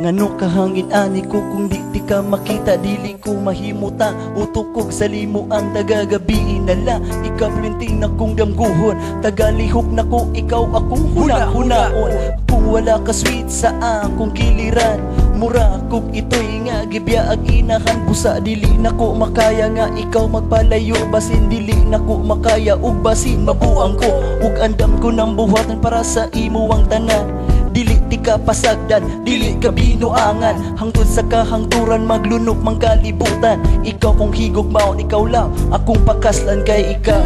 Ngano kahangin ani ko kung di ka makita, dili ko mahimuta utukog sa limuan tagagabi inala. Ikaplinting na kong damguhon, tagalihok na ko ikaw akong huna-hunaon. Kung wala ka sweet sa akong kiliran, mura kog ito'y nga gibiyaag inahan. Busa dili na ko makaya nga ikaw magpalayo, basin dili na ko makaya ug basin mabuang ko ug andam ko ng buhatan para sa imo ang tanan. Dili ti ka pasagdan, dili ka binuangan, hangtod sa kahangturan maglunok mang kalibutan. Ikaw kong higugmaon, ikaw lang akong pakaslan kay ikaw.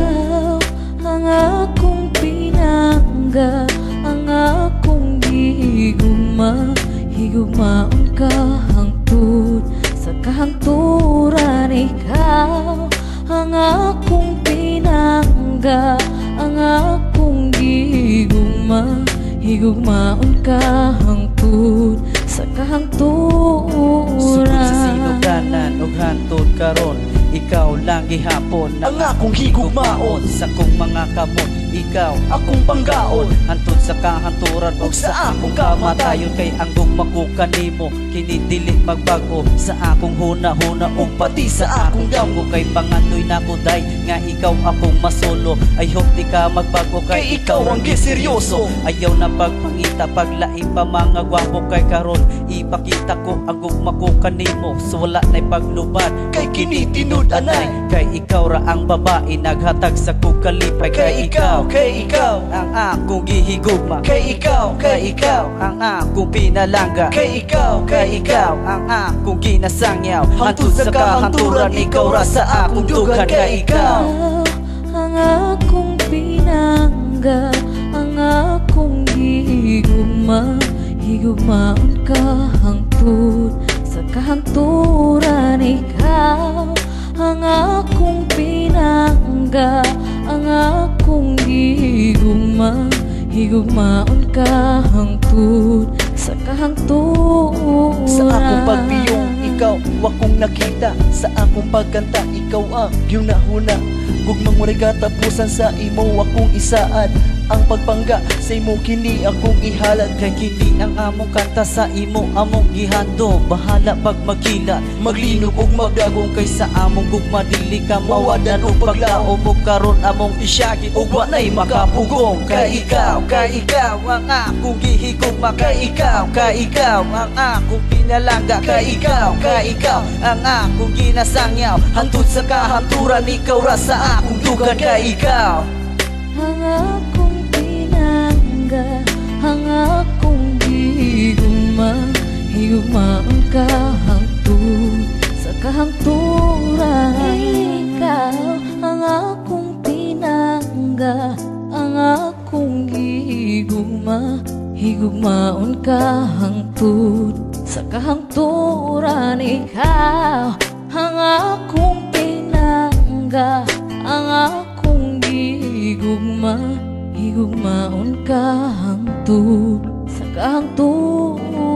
Ang akong pinangga, ang akong higugma, higugmaon ka hangtod sa kahangturan. Ikaw ang akong pinangga, ang akong higugma, higugmaon ka hangtod sa kahangturan. Sugod sa sinuganan og hantod karon, ikaw lang gihapon ang akong higugmaon. Sa kong mga kamot, ikaw akong panggaon. hantod sa kahanturan og sa akong kamatayon. Kay ang gugma ko kanimo kini dili magbago, sa akong huna-huna og pati sa akong damgo. Kay pangandoy nako day nga ikaw akong masolo. I hope di ka magbago kay ikaw ang giseryoso. Ayaw na pagpangita paglaing pa mga gwapo, kay karon ipakita ko ang gugma ko kanimo. So wala na'y paglubad Kay kini tinud-anay, kay ikaw ra ang babae naghatag sa kong kalipay. kay ikaw ang akong gihigugma, kay ikaw ang akong pinalangga, kay ikaw ang akong ginasangyaw. Hantod sa kahanturan, ikaw ra sa akong dugan. Kay ikaw ang akong pinangga, ang akong higugma, higugmaon ka hangtod sa kahanturan. Ikaw ang akong pinangga, ang akong higugma, higugmaon ka hangtod sa kahangturan. Sa akong pagpiyong ikaw wakong nakita, sa akong pagkanta ikaw ang yunahuna. Gugmang mo katapusan sa imo akong isaad, ang pagpangga sa imo kini akong ihalad. kay kini ang among kanta sa imo among gihando. Bahala pag magkila, Maglinog ug magdagong kay sa among gugma dili ka mawadan og paglaom. Og karon among isyagi ug walay makapugong. Kay ikaw ang akong gihigugma, kay ikaw ang akong pinalangga, kay ikaw ang akong ginasangyaw. Hantod sa kahanturan, ikaw ra sa akong dugan. Kay ikaw ang akong pinangga, ang akong higugma, higugmaon ka hangtod sa kahangturan. Ikaw ang akong pinangga, ang akong higugma, higugmaon ka hangtod sa kahangturan. Ikaw ang akong pinangga, ang akong higugma, higugmaon ka hangtod sa kahangturan.